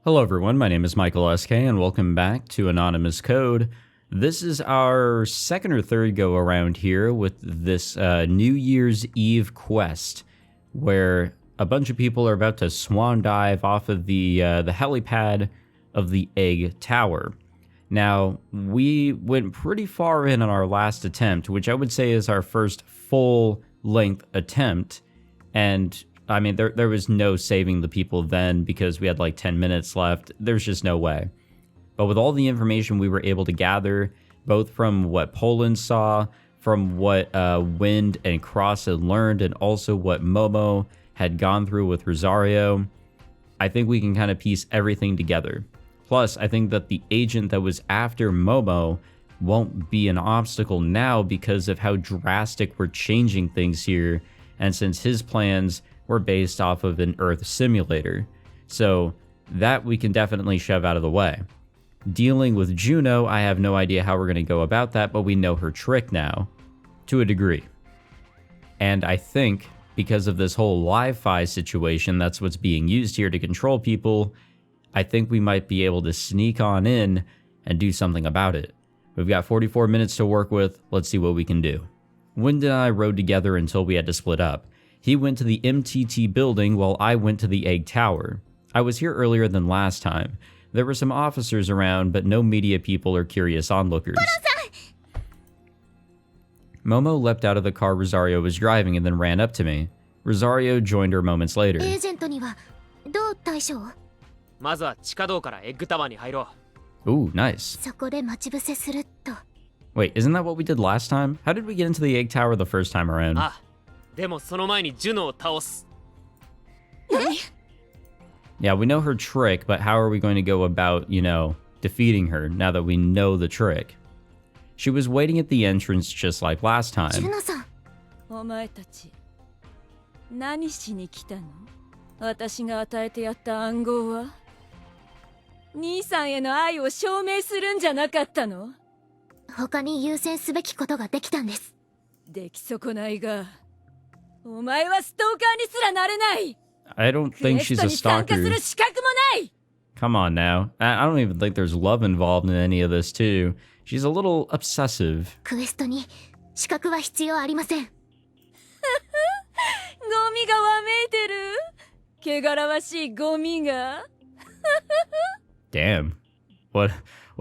Hello everyone, my name is Michael SK and welcome back to Anonymous Code. This is our second or third go around here with this New Year's Eve quest where a bunch of people are about to swan dive off of the helipad of the egg tower. Now, we went pretty far in on our last attempt, which I would say is our first full-length attempt, and I mean, there was no saving the people then because we had like 10 minutes left. There's just no way. But with all the information we were able to gather, both from what Pollon saw, from what Wind and Cross had learned, and also what Momo had gone through with Rosario, I think we can kind of piece everything together. Plus, I think that the agent that was after Momo won't be an obstacle now because of how drastic we're changing things here, and since his plans were based off of an Earth simulator. So that we can definitely shove out of the way. Dealing with Juno, I have no idea how we're going to go about that, but we know her trick now, to a degree. And I think because of this whole Wi-Fi situation that's what's being used here to control people, I think we might be able to sneak on in and do something about it. We've got 44 minutes to work with, let's see what we can do. Wind and I rode together until we had to split up. He went to the MTT building while I went to the egg tower. I was here earlier than last time. There were some officers around, but no media people or curious onlookers. Momo leapt out of the car Rosario was driving and then ran up to me. Rosario joined her moments later. Ooh, nice. Wait, isn't that what we did last time? How did we get into the egg tower the first time around? Yeah, we know her trick, but how are we going to go about, defeating her now that we know the trick? She was waiting at the entrance just like last time. I don't think she's a stalker. Come on now. I don't even think there's love involved in any of this too. She's a little obsessive. Damn. What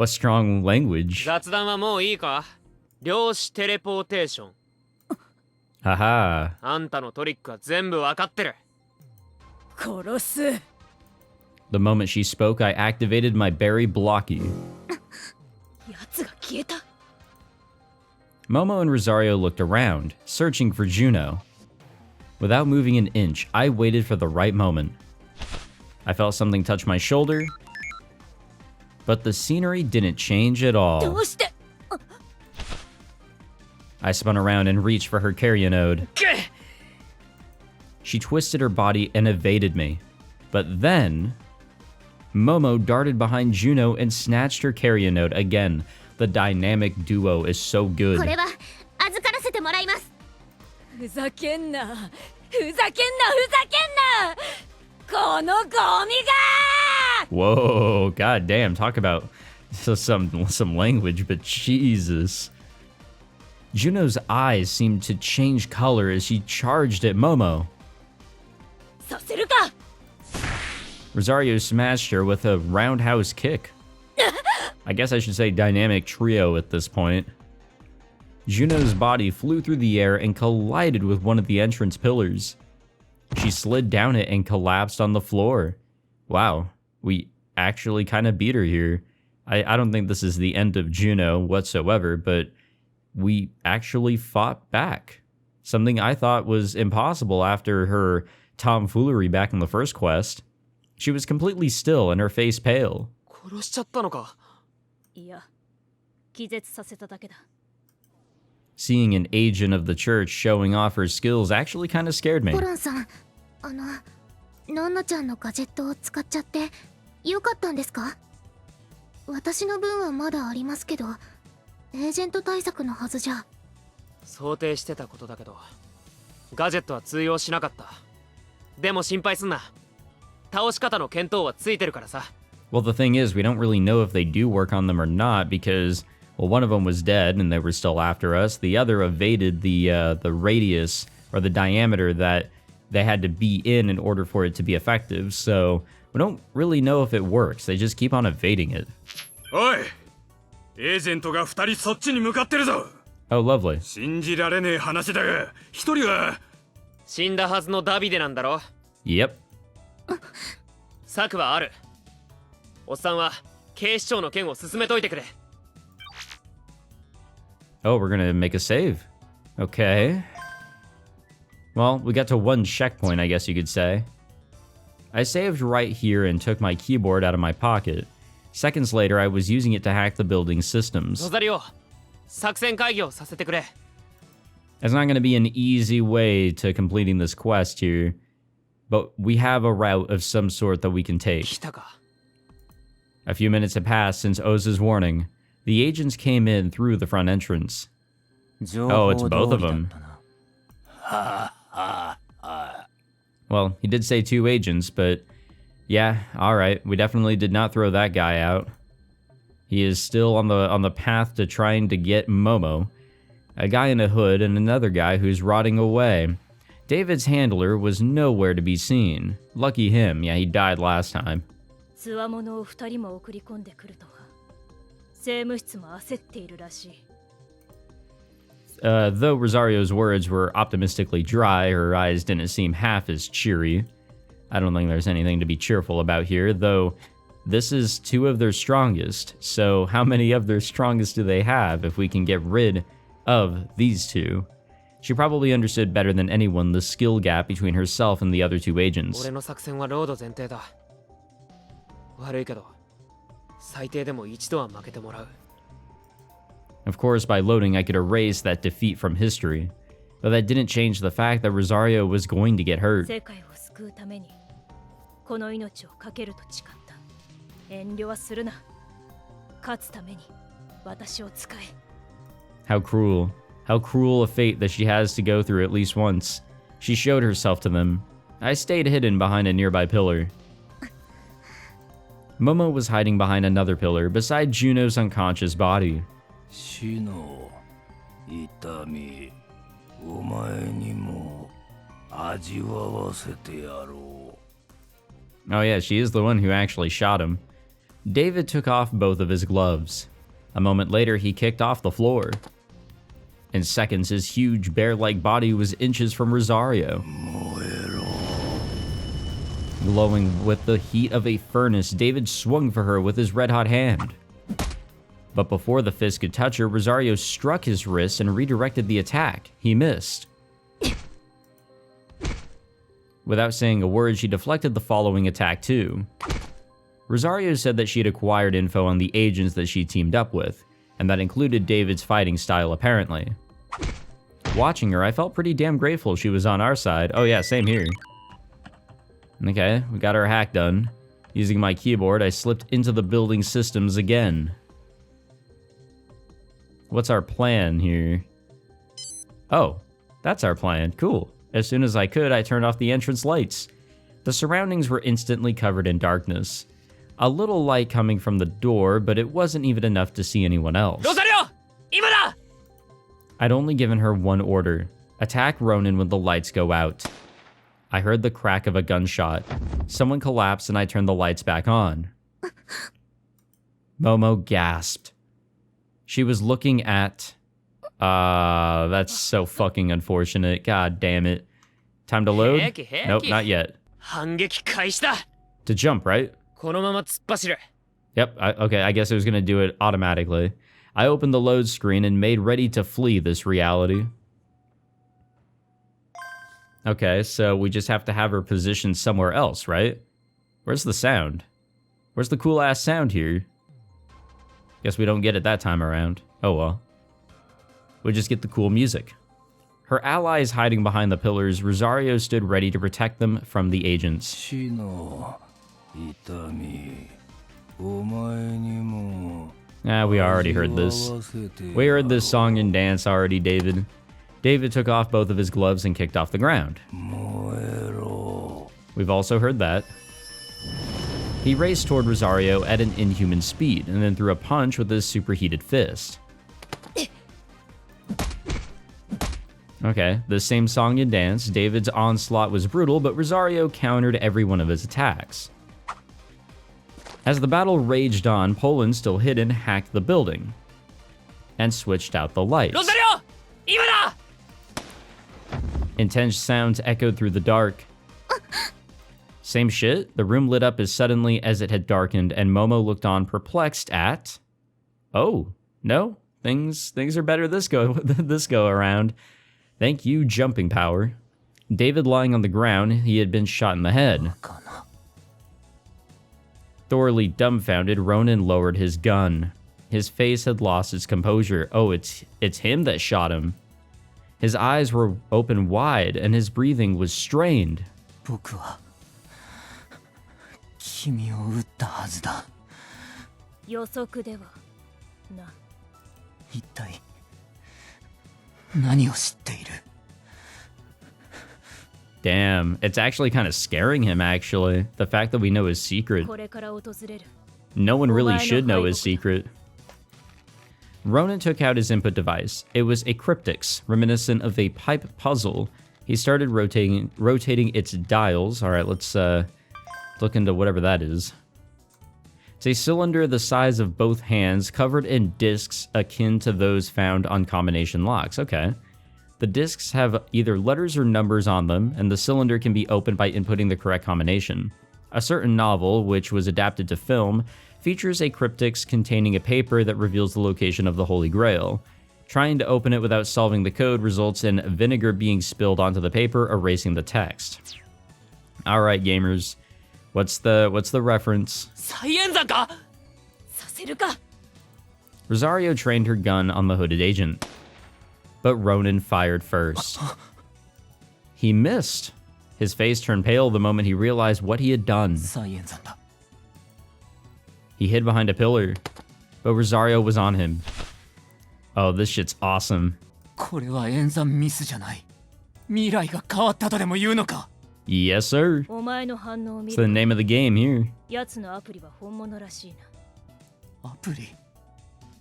strong language. Haha. The moment she spoke, I activated my berry blocky. Momo and Rosario looked around, searching for Juno. Without moving an inch, I waited for the right moment. I felt something touch my shoulder, but the scenery didn't change at all. I spun around and reached for her carrier node. She twisted her body and evaded me. But then, Momo darted behind Juno and snatched her carrier node again. The dynamic duo is so good. Whoa, goddamn! Talk about some language, but Jesus. Juno's eyes seemed to change color as she charged at Momo. Rosario smashed her with a roundhouse kick. I guess I should say dynamic trio at this point. Juno's body flew through the air and collided with one of the entrance pillars. She slid down it and collapsed on the floor. Wow, we actually kind of beat her here. I don't think this is the end of Juno whatsoever, but we actually fought back. Something I thought was impossible after her tomfoolery back in the first quest. She was completely still and her face pale. Seeing an agent of the church showing off her skills actually kind of scared me. Well, the thing is, we don't really know if they do work on them or not because, well, one of them was dead and they were still after us. The other evaded the radius or the diameter that they had to be in order for it to be effective. So we don't really know if it works. They just keep on evading it. Oi! Agentが2人そっちに向かってるぞ. Oh, lovely. 信じられねえ話だが、一人は死んだはずのダビデなんだろ? Yep. 策はある。おっさんは警視庁の件を進めといてくれ。Oh, we're gonna make a save. Okay. Well, we got to one checkpoint, I guess you could say. I saved right here and took my keyboard out of my pocket. Seconds later, I was using it to hack the building's systems. ロザリオ、作戦会議をさせてくれ。It's not gonna be an easy way to completing this quest here, but we have a route of some sort that we can take. 来たか。A few minutes had passed since Oza's warning. The agents came in through the front entrance. Oh, it's both of them. Well, he did say 2 agents, but yeah, alright, we definitely did not throw that guy out. He is still on the path to trying to get Momo, a guy in a hood and another guy who's rotting away. David's handler was nowhere to be seen. Lucky him, yeah, he died last time. つわものを2人も送り込んでくるとは政務室も焦っているらしい。Though Rosario's words were optimistically dry, her eyes didn't seem half as cheery. I don't think there's anything to be cheerful about here, though this is 2 of their strongest, so how many of their strongest do they have if we can get rid of these 2? She probably understood better than anyone the skill gap between herself and the other 2 agents. 俺の作戦はロード前提だ。悪いけど、最低でも一度は負けてもらう。Of course, by loading, I could erase that defeat from history, but that didn't change the fact that Rosario was going to get hurt. 世界を救うためにこの命を懸けると誓った。遠慮はするな。勝つために私を使え。 How cruel. How cruel a fate that she has to go through at least once. She showed herself to them. I stayed hidden behind a nearby pillar. Momo was hiding behind another pillar beside Juno's unconscious body. 死の痛み、お前にも味わわせてやろう。 Oh yeah, she is the one who actually shot him. David took off both of his gloves. A moment later, he kicked off the floor. In seconds, his huge bear-like body was inches from Rosario. Glowing with the heat of a furnace, David swung for her with his red-hot hand. But before the fist could touch her, Rosario struck his wrist and redirected the attack. He missed. Without saying a word, she deflected the following attack too. Rosario said that she had acquired info on the agents that she teamed up with, and that included David's fighting style apparently. Watching her, I felt pretty damn grateful she was on our side. Oh yeah, same here. Okay, we got our hack done. Using my keyboard, I slipped into the building systems again. What's our plan here? Oh, that's our plan. Cool. As soon as I could, I turned off the entrance lights. The surroundings were instantly covered in darkness. A little light coming from the door, but it wasn't even enough to see anyone else. Rosario! 今だ! I'd only given her one order. Attack Ronin when the lights go out. I heard the crack of a gunshot. Someone collapsed and I turned the lights back on. Momo gasped. She was looking at... that's so fucking unfortunate. God damn it. Time to load? Nope, not yet. 反撃開始だ! To jump, right? このまま突っ走れ. Yep, okay, I guess it was gonna do it automatically. I opened the load screen and made ready to flee this reality. Okay, so we just have to have her positioned somewhere else, right? Where's the sound? Where's the cool-ass sound here? Guess we don't get it that time around. Oh well. We just get the cool music. Her allies hiding behind the pillars, Rosario stood ready to protect them from the agents. 死の痛み、お前にも Ah, we already heard this. We heard this song and dance already, David. David took off both of his gloves and kicked off the ground. We've also heard that. He raced toward Rosario at an inhuman speed and then threw a punch with his superheated fist. Okay, the same song and dance. David's onslaught was brutal, but Rosario countered every one of his attacks. As the battle raged on, Pollon, still hidden, hacked the building and switched out the lights. Rosario! Imada! Intense sounds echoed through the dark. Same shit, the room lit up as suddenly as it had darkened, and Momo looked on perplexed at... Oh, no, things are better this go around. Thank you, jumping power. David lying on the ground, he had been shot in the head. Thoroughly dumbfounded, Ronin lowered his gun. His face had lost its composure. Oh, it's him that shot him. His eyes were open wide, and his breathing was strained. 僕は君を撃ったはずだ。予測ではな。一体何を知っている？ Damn, it's actually kind of scaring him, actually. The fact that we know his secret. これから訪れる。 No one really should know his secret. Ronin took out his input device. It was a cryptix, reminiscent of a pipe puzzle. He started rotating its dials. All right, let's look into whatever that is. It's a cylinder the size of both hands, covered in discs akin to those found on combination locks. Okay. The discs have either letters or numbers on them, and the cylinder can be opened by inputting the correct combination. A certain novel, which was adapted to film, features a cryptix containing a paper that reveals the location of the Holy Grail. Trying to open it without solving the code results in vinegar being spilled onto the paper, erasing the text. All right, gamers. What's the reference? 再演算か？させるか。 Rosario trained her gun on the hooded agent, but Ronin fired first. He missed. His face turned pale the moment he realized what he had done. 再演算だ。 He hid behind a pillar, but Rosario was on him. Oh, this shit's awesome. これは演算ミスじゃない。未来が変わったとでも言うのか？ Yes, sir. お前の反応を見 It's the る。 name of the game here. 奴のアプリは本物らしいな。アプリ？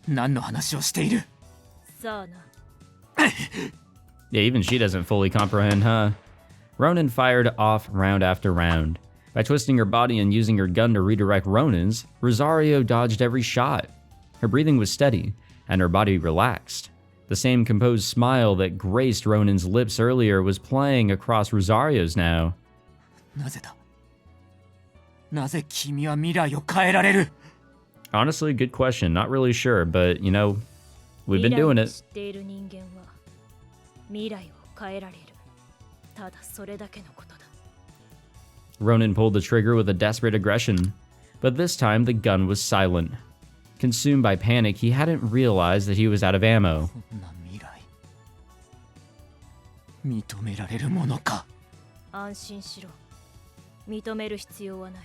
何の話をしている？さあな。 Yeah, even she doesn't fully comprehend, huh? Ronin fired off round after round. By twisting her body and using her gun to redirect Ronin's, Rosario dodged every shot. Her breathing was steady, and her body relaxed. The same composed smile that graced Ronin's lips earlier was playing across Rosario's now. なぜだ？なぜ君は未来を変えられる？ Honestly, good question. Not really sure, but, you know, we've been doing 未来を it. 知っている人間は未来を変えられる。ただそれだけのことだ。 Ronin pulled the trigger with a desperate aggression, but this time the gun was silent. Consumed by panic, he hadn't realized that he was out of ammo. こんな未来認められるものか？安心しろ。認める必要はない。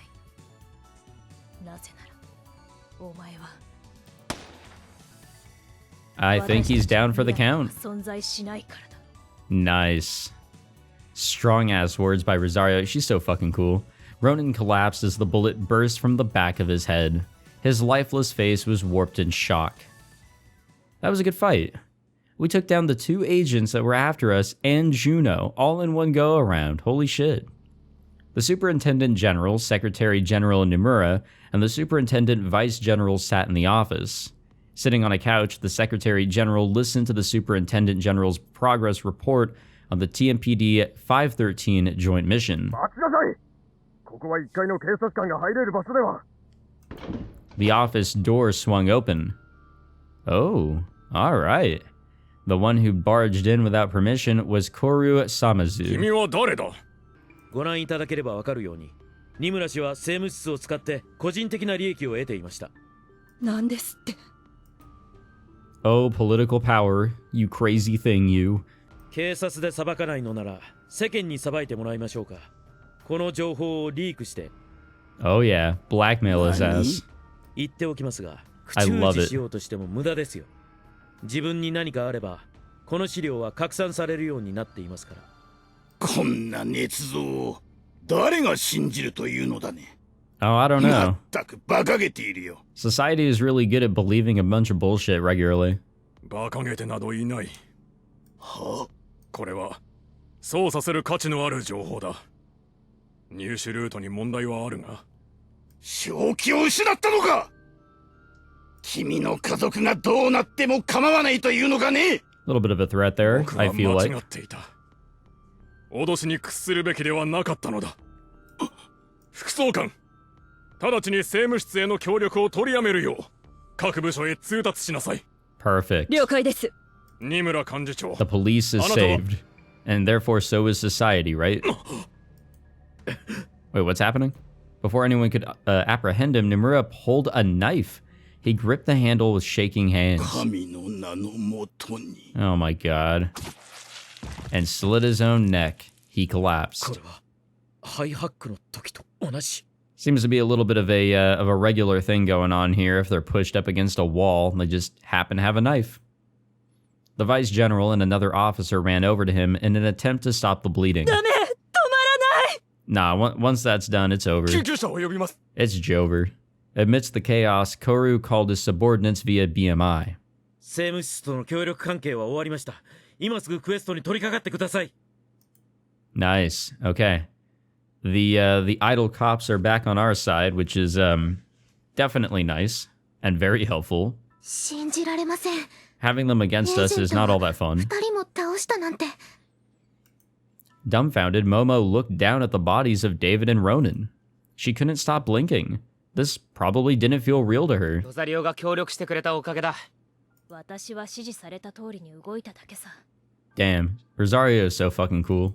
なぜなら、お前は I think he's down for the count. 存在しないからだ。 Nice. Strong ass words by Rosario. She's so fucking cool. Ronin collapsed as the bullet burst from the back of his head. His lifeless face was warped in shock. That was a good fight. We took down the 2 agents that were after us and Juno all in one go around. Holy shit. The Superintendent General, Secretary General Nomura, and the Superintendent Vice General sat in the office. Sitting on a couch, the Secretary General listened to the Superintendent General's progress report on the TMPD 513 joint mission. 待ちなさい。ここは1階の警察官が入れる場所では。 The office door swung open. Oh, alright. The one who barged in without permission was Koru Samazu. 君は誰だ？ご覧いただければわかるように、二村氏は政務室を使って個人的な利益を得ていました。なんですって。 Oh, political power, you crazy thing, you. 警察で裁かないのなら世間に裁いてもらいましょうか。この情報をリークして。 Oh yeah, blackmail his ass. 言っておきますが、 I 口 love 打 it. ちしようとしても無駄ですよ。自分に何かあれば、この資料は拡散されるようになっていますから。こんな捏造を誰が信じるというのだね。Oh, I don't ま know. ったく馬鹿げているよ。 Society is really good at believing a bunch of bullshit regularly. 馬鹿げてなどいない。はこれは操作する価値のある情報だ。入手ルートに問題はあるが。正気を失ったのか。君の家族がどうなっても構わないというのかね。 A little bit of a threat there, 僕 I は feel 間 like. 違っていた。脅しに屈するべきではなかったのだ。副総監、直ちに政務室への協力を取りやめるよう各部署へ通達しなさい。 Perfect. 了解です。二村幹事長。 The police is saved. And therefore so is society, right? Wait, what's happening? Before anyone could apprehend him, Nimura pulled a knife. He gripped the handle with shaking hands. 神の名のもとに。 Oh my god. And slit his own neck. He collapsed. これはハイハックの時と同じ。 Seems to be a little bit of a regular thing going on here. If they're pushed up against a wall, they just happen to have a knife. The vice general and another officer ran over to him in an attempt to stop the bleeding. ダメ、止まらない。 Nah, once that's done, it's over. 救急車を呼びます。 It's Jover. Amidst the chaos, Koru called his subordinates via BMI. 政務室との協力関係は終わりました。今すぐクエストに取り掛かってください。 Nice. Okay. The idle cops are back on our side, which is definitely nice and very helpful. 信じられません。 Having them against us is not all that fun. 二人も倒したなんて。 Dumbfounded, Momo looked down at the bodies of David and Ronan. She couldn't stop blinking. This probably didn't feel real to her. ロザリオが協力してくれたおかげだ。私は指示された通りに動いただけさ。 Damn, Rosario is so fucking cool.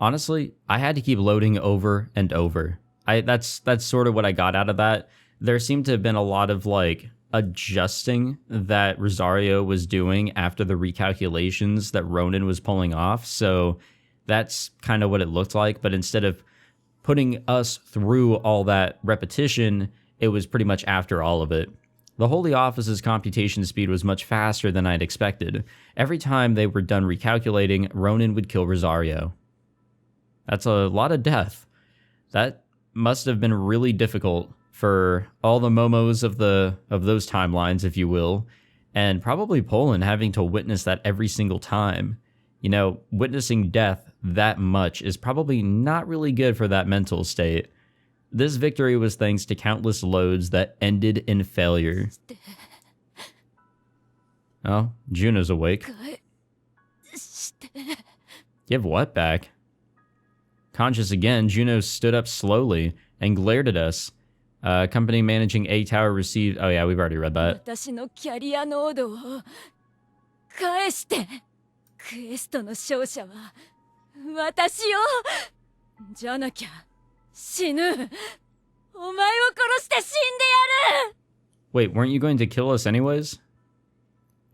Honestly, I had to keep loading over and over. That's sort of what I got out of that. There seemed to have been a lot of like adjusting that Rosario was doing after the recalculations that Ronan was pulling off. So that's kind of what it looked like. But instead of putting us through all that repetition, it was pretty much after all of it. The Holy Office's computation speed was much faster than I'd expected. Every time they were done recalculating, Ronan would kill Rosario. That's a lot of death. That must have been really difficult for all the Momos of those timelines, if you will, and probably Pollon having to witness that every single time. You know, witnessing death that much is probably not really good for that mental state. This victory was thanks to countless loads that ended in failure. Oh, Juno's awake. Give what back? Conscious again, Juno stood up slowly and glared at us. Company managing A Tower received... Oh yeah, we've already read that. 私のキャリアノードを返して。クエストの勝者は私よ。じゃなきゃ死ぬ。お前を殺して死んでやる。 Wait, weren't you going to kill us anyways?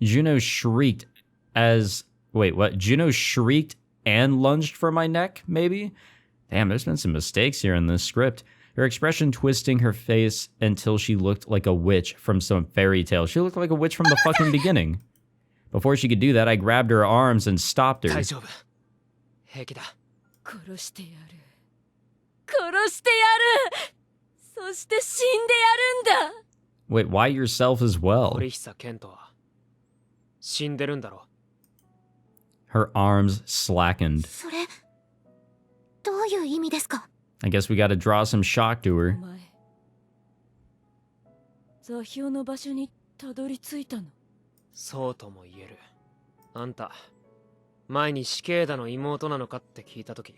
Juno shrieked as... Wait, what? Juno shrieked and lunged for my neck, maybe? Damn, there's been some mistakes here in this script. Her expression twisting her face until she looked like a witch from some fairy tale. She looked like a witch from the fucking beginning. Before she could do that, I grabbed her arms and stopped her. 大丈夫。平気だ。殺してやる。殺してやる。そして死んでやるんだ。 Wait, why yourself as well? 堀久健人は死んでるんだろ。 Her arms slackened. それ、どういう意味ですか？ I guess we gotta draw some shock to お her. 前、座標の場所にたどり着いたの。そうとも言える。あんた、前に死刑だの妹なのかって聞いたとき、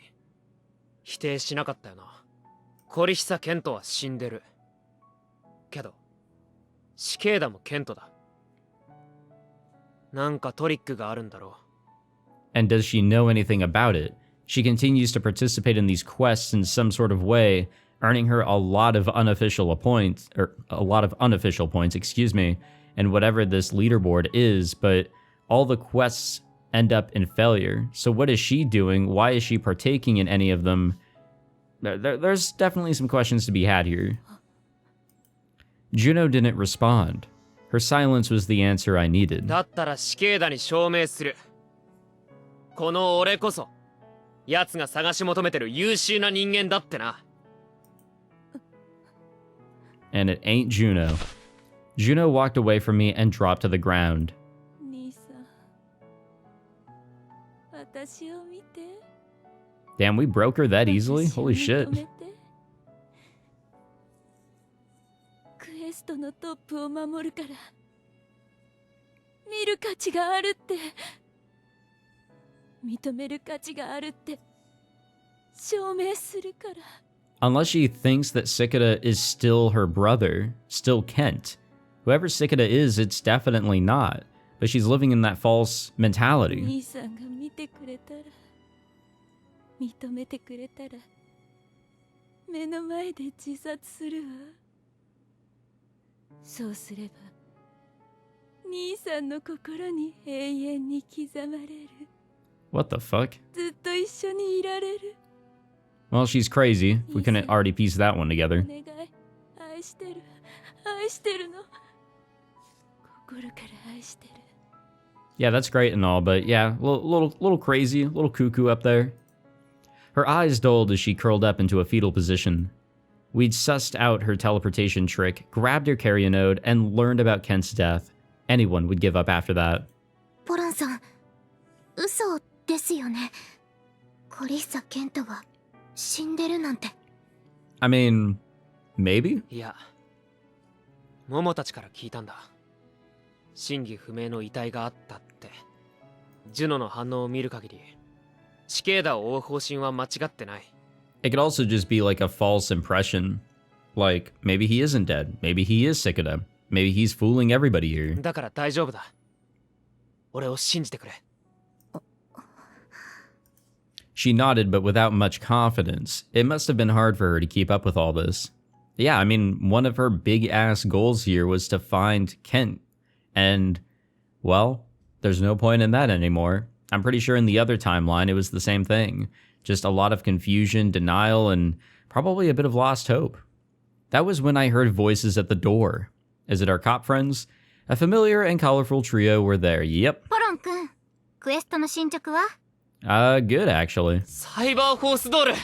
否定しなかったよな。堀久健人は死んでる。けど、死刑だも健人だ。なんかトリックがあるんだろう。 And does she know anything about it? She continues to participate in these quests in some sort of way, earning her a lot of unofficial points, excuse me, and whatever this leaderboard is, but all the quests end up in failure. So what is she doing? Why is she partaking in any of them? There's definitely some questions to be had here. Juno didn't respond. Her silence was the answer I needed. だったら死刑だに証明する。この俺こそ、奴が探し求めてる優秀な人間だってな。And it ain't Juno. Juno walked away from me and dropped to the ground. 兄さん、私を見て。 Damn, we broke her that easily? Holy 私を shit. 認めて。クエストのトップを守るから。見る価値があるって。認める価値があるって。証明するから。 Unless she thinks that Cicada is still her brother, still Kent. Whoever Cicada is, it's definitely not. But she's living in that false mentality. 兄さんが見てくれたら、認めてくれたら、目の前で自殺するわ。そうすれば、兄さんの心に永遠に刻まれる。 What the fuck? ずっと一緒にいられる。 Well, she's crazy. We couldn't already piece that one together. お願い、愛してる、愛してるの。心から愛してる。 Yeah, that's great and all, but yeah, little crazy, a little cuckoo up there. Her eyes dulled as she curled up into a fetal position. We'd sussed out her teleportation trick, grabbed her carrier node, and learned about Kent's death. Anyone would give up after that. ポロンさん、嘘ですよね。コリッサ・ケントが死んでるなんて。 I mean, maybe? いや、モモたちから聞いたんだ。真偽不明の遺体があったって。ジュノの反応を見る限り、シケーダを追う方針は間違ってない。 It could also just be like a false impression. Like, maybe he isn't dead. Maybe he is Cicada. Maybe he's fooling everybody here. だから大丈夫だ。俺を信じてくれ。She nodded, but without much confidence. It must have been hard for her to keep up with all this. Yeah, I mean, one of her big-ass goals here was to find Kent. And, well, there's no point in that anymore. I'm pretty sure in the other timeline it was the same thing. Just a lot of confusion, denial, and probably a bit of lost hope. That was when I heard voices at the door. Is it our cop friends? A familiar and colorful trio were there, yep. ポロン君、クエストの進捗は？ Good actually. サイバーフォースドール。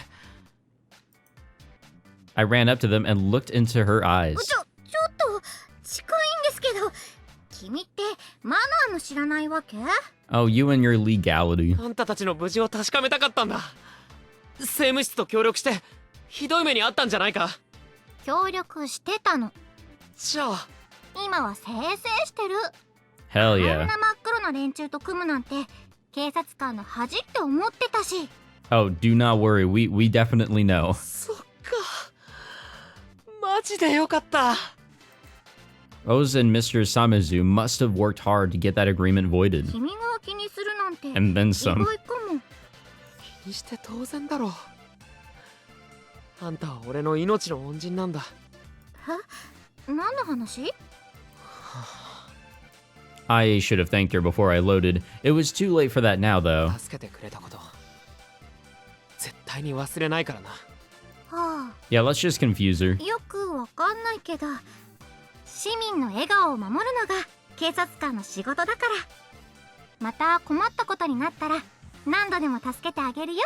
I ran up to them and looked into her eyes. ちょっと近いんですけど、君ってマナーの知らないわけ？ Oh, you and your legality. あんたたちの無事を確かめたかったんだ。政務室と協力してひどい目にあったんじゃないか。協力してたの。じゃあ今は清々してる。 Hell あん yeah. な真っ黒な連中と組むなんて警察官の恥って思ってたし。 Oh, do not worry. We definitely know. そっか。マジでよかった。Oz and Mr. Samizu must have worked hard to get that agreement voided. 君が気にするなんて And then 意 some. 外かも。気にして当然だろう。あんたは俺の命の恩人なんだ。何の話？ I should have thanked her before I loaded. It was too late for that now, though. 助けてくれたこと絶対に忘れないからな。は Yeah, let's just confuse her. あ、よくわかんないけど、市民の笑顔を守るのが警察官の仕事だから。また困ったことになったら何度でも助けてあげるよ。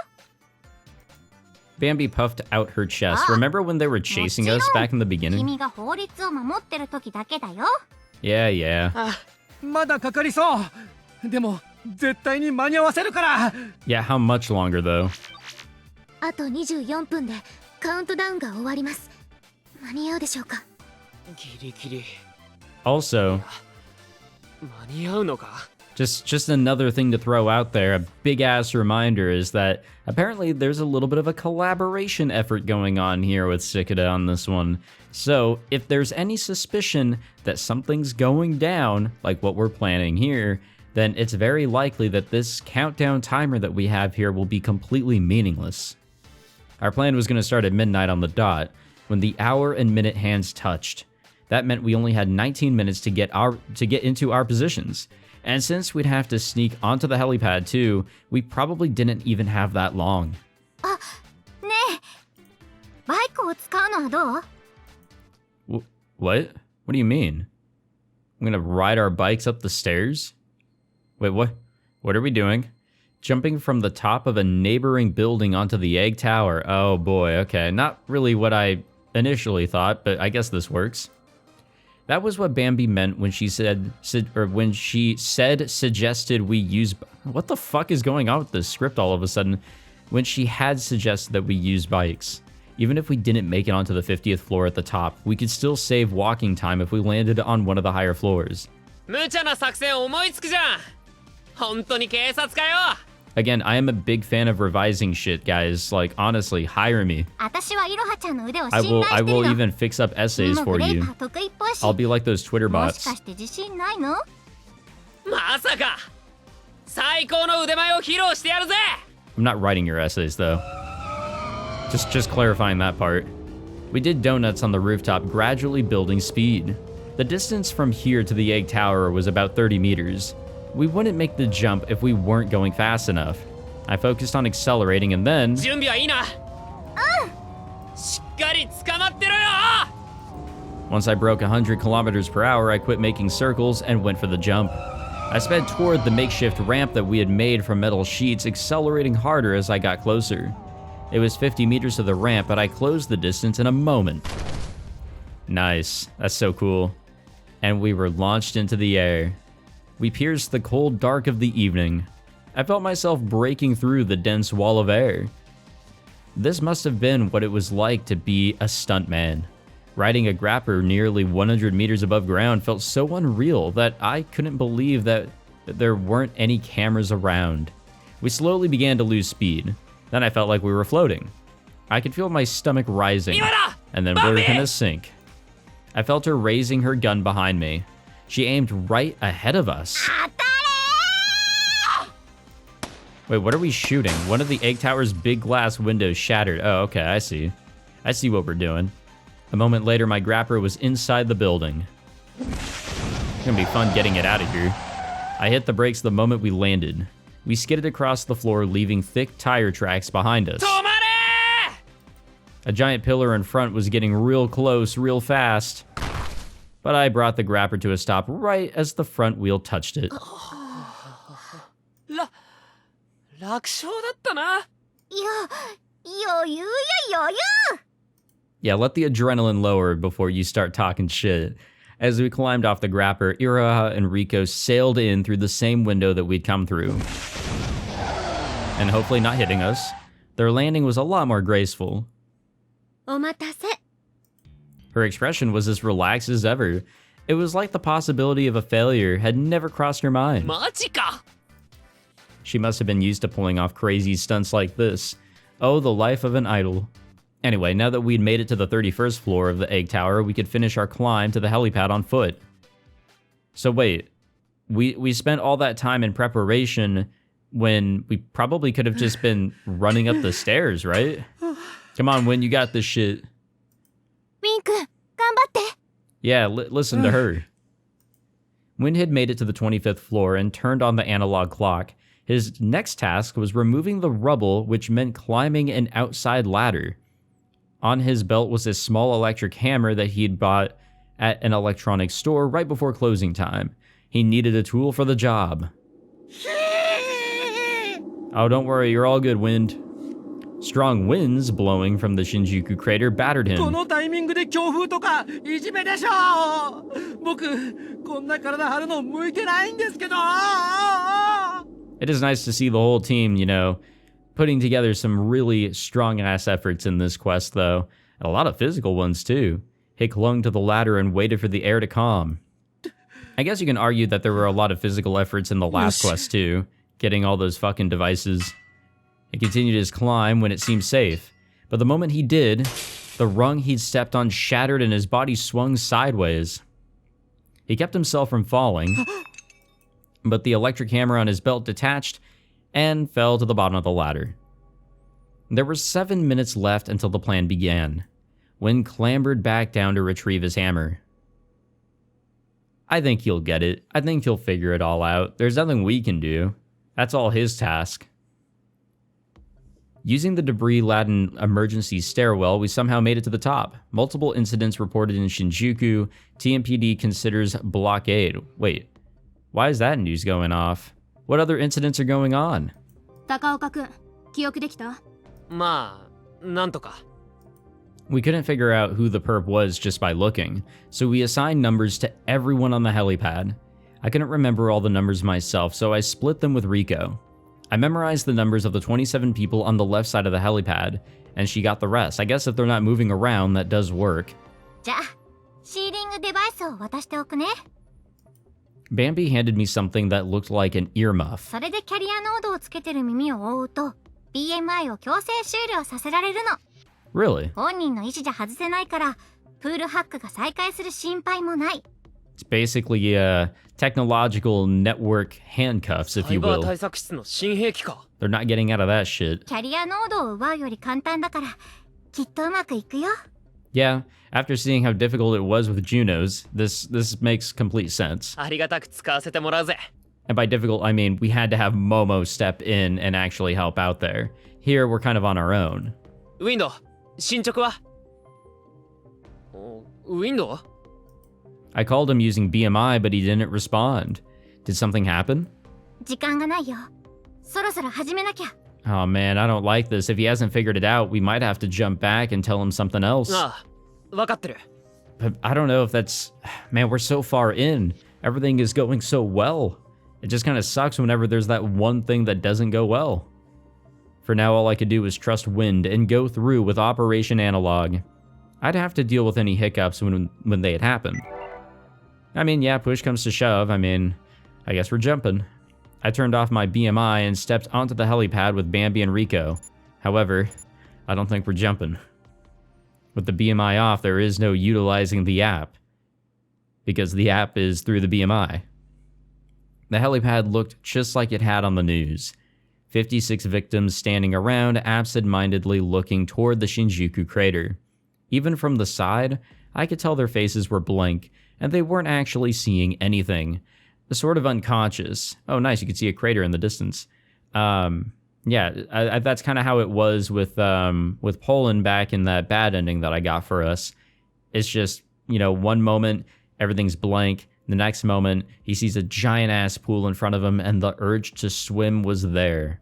Bambi puffed out her chest. Remember when they were chasing us back in the beginning? 君が法律を守ってる時だけだよ。 Yeah, yeah. まだかかりそう。でも絶対に間に合わせるから。 Yeah, how much longer, though? あと24分でカウントダウンが終わります。間に合うでしょうか？ギリギリ Also, 間に合うのか。 just another thing to throw out there, a big-ass reminder is that apparently there's a little bit of a collaboration effort going on here with Cicada on this one. So, if there's any suspicion that something's going down, like what we're planning here, then it's very likely that this countdown timer that we have here will be completely meaningless. Our plan was going to start at midnight on the dot, when the hour and minute hands touched. That meant we only had 19 minutes to get into our positions. And since we'd have to sneak onto the helipad too, we probably didn't even have that long. ねえ、バイクを使うのはどう？ What? What do you mean? I'm gonna ride our bikes up the stairs? Wait, what? What are we doing? Jumping from the top of a neighboring building onto the egg tower? Oh boy, okay. Not really what I initially thought, but I guess this works. That was what Bambi meant when she suggested we use... What the fuck is going on with this script all of a sudden? When she had suggested that we use bikes. Even if we didn't make it onto the 50th floor at the top, we could still save walking time if we landed on one of the higher floors. 無茶な作戦思いつくじゃん。本当に警察かよ。 Again, I am a big fan of revising shit, guys. Like, honestly, hire me. 私はいろはちゃんの腕を I 信 will 頼してるよ。 even fix up essays 君も for グレ you. ーパー得意っぽいし。 I'll be like those Twitter もし bots. かして自信ないの？まさか最高の腕前を披露してやるぜ。 I'm not writing your essays, though. Just clarifying that part. We did donuts on the rooftop, gradually building speed. The distance from here to the egg tower was about 30 meters. We wouldn't make the jump if we weren't going fast enough. I focused on accelerating and then... 準備はいいな。しっかり捕まってろよ。 Once I broke 100 kilometers per hour, I quit making circles and went for the jump. I sped toward the makeshift ramp that we had made from metal sheets, accelerating harder as I got closer. It was 50 meters to the ramp, but I closed the distance in a moment. Nice. That's so cool. And we were launched into the air. We pierced the cold dark of the evening. I felt myself breaking through the dense wall of air. This must have been what it was like to be a stuntman. Riding a grapper nearly 100 meters above ground felt so unreal that I couldn't believe that there weren't any cameras around. We slowly began to lose speed. Then I felt like we were floating. I could feel my stomach rising, and then we were gonna sink. I felt her raising her gun behind me. She aimed right ahead of us. Wait, what are we shooting? One of the egg tower's big glass windows shattered. Oh, okay, I see. I see what we're doing. A moment later, my grapper was inside the building. It's gonna be fun getting it out of here. I hit the brakes the moment we landed. We skidded across the floor, leaving thick tire tracks behind us. A giant pillar in front was getting real close, real fast. But I brought the grapper to a stop right as the front wheel touched it. 楽勝だったな。いや、余裕よ余裕。 Yeah, let the adrenaline lower before you start talking shit. As we climbed off the grapper, Iraha and Rico sailed in through the same window that we'd come through. And hopefully not hitting us. Their landing was a lot more graceful. お待たせ。 Her expression was as relaxed as ever. It was like the possibility of a failure had never crossed her mind. マジか。 She must have been used to pulling off crazy stunts like this. Oh, the life of an idol. Anyway, now that we'd made it to the 31st floor of the egg tower, we could finish our climb to the helipad on foot. So wait, we spent all that time in preparation when we probably could have just been running up the stairs, right? Come on, Win, you got this shit. ウィン君、頑張って。 Yeah, listen to her. Win had made it to the 25th floor and turned on the analog clock. His next task was removing the rubble, which meant climbing an outside ladder. On his belt was a small electric hammer that he'd bought at an electronics store right before closing time. He needed a tool for the job. Oh, don't worry, you're all good, Wind. Strong winds blowing from the Shinjuku crater battered こ him. のタイミングで強風とかいじめでしょ。僕こんな体張るの向いてないんですけど。 It is nice to see the whole team, you know, putting together some really strong-ass efforts in this quest, though. And a lot of physical ones, too. He clung to the ladder and waited for the air to calm. I guess you can argue that there were a lot of physical efforts in the last quest, too. Getting all those fucking devices. He continued his climb when it seemed safe. But the moment he did, the rung he'd stepped on shattered and his body swung sideways. He kept himself from falling, but the electric hammer on his belt detached and fell to the bottom of the ladder. There were 7 minutes left until the plan began. Wynn clambered back down to retrieve his hammer. I think he'll get it. I think he'll figure it all out. There's nothing we can do. That's all his task. Using the debris-laden emergency stairwell, we somehow made it to the top. Multiple incidents reported in Shinjuku. TMPD considers blockade. Wait, why is that news going off? What other incidents are going on? 高岡君、記憶できた？まあ、なんとか。We couldn't figure out who the perp was just by looking, so we assigned numbers to everyone on the helipad. I couldn't remember all the numbers myself, so I split them with Rico. I memorized the numbers of the 27 people on the left side of the helipad, and she got the rest. I guess if they're not moving around, that does work. じゃあシーリングデバイスを渡しておくね。 Bambi handed me something that looked like an earmuff. それでキャリアノードをつけてる耳を覆うと BMI を強制終了させられるの。 Really? 本人の意思じゃ外せないからプールハックが再開する心配もない。 It's basically technological network handcuffs, if サイ you バー will. 対策室の新兵器か。 They're not getting out of that shit. キャリアノードを奪うより簡単だからきっとうまくいくよ。 Yeah, after seeing how difficult it was with Junos, this makes complete sense. ありがたく使わせてもらうぜ。 And by difficult, I mean we had to have Momo step in and actually help out there. Here, we're kind of on our own. ウィンド、進捗は？ウィンド？ I called him using BMI, but he didn't respond. Did something happen? 時間がないよ。そろそろ始めなきゃ。 Oh man, I don't like this. If he hasn't figured it out, we might have to jump back and tell him something else. ああ、分かってる。 But I don't know if that's... Man, we're so far in. Everything is going so well. It just kind of sucks whenever there's that one thing that doesn't go well. For now, all I could do was trust wind and go through with Operation Analog. I'd have to deal with any hiccups when they had happened. I mean, yeah, push comes to shove. I mean, I guess we're jumping. I turned off my BMI and stepped onto the helipad with Bambi and Rico. However, I don't think we're jumping. With the BMI off, there is no utilizing the app, because the app is through the BMI. The helipad looked just like it had on the news. 56 victims standing around, absent-mindedly looking toward the Shinjuku crater. Even from the side, I could tell their faces were blank, and they weren't actually seeing anything. Sort of unconscious. Oh, nice, you could see a crater in the distance. Yeah, that's kind of how it was with Pollon back in that bad ending that I got for us. It's just, you know, one moment, everything's blank. The next moment, he sees a giant-ass pool in front of him, and the urge to swim was there.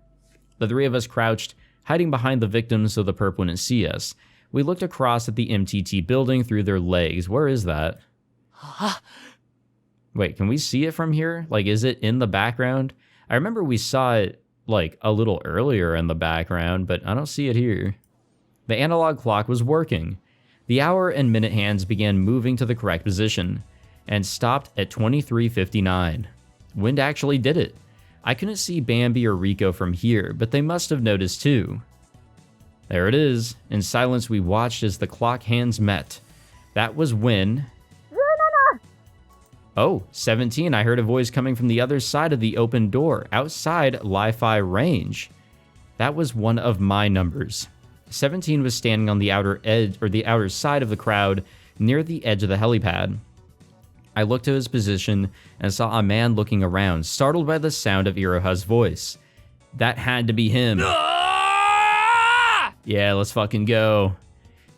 The three of us crouched, hiding behind the victims so the perp wouldn't see us. We looked across at the MTT building through their legs. Where is that? Wait, can we see it from here? Like, is it in the background? I remember we saw it, like, a little earlier in the background, but I don't see it here. The analog clock was working. The hour and minute hands began moving to the correct position, and stopped at 23:59. Wind actually did it. I couldn't see Bambi or Rico from here, but they must have noticed too. There it is. In silence, we watched as the clock hands met. That was when... Oh, 17, I heard a voice coming from the other side of the open door, outside Li-Fi range. That was one of my numbers. 17 was standing on the outer edge, or the outer side of the crowd, near the edge of the helipad. I looked to his position and saw a man looking around, startled by the sound of Iroha's voice. That had to be him. Yeah, let's fucking go.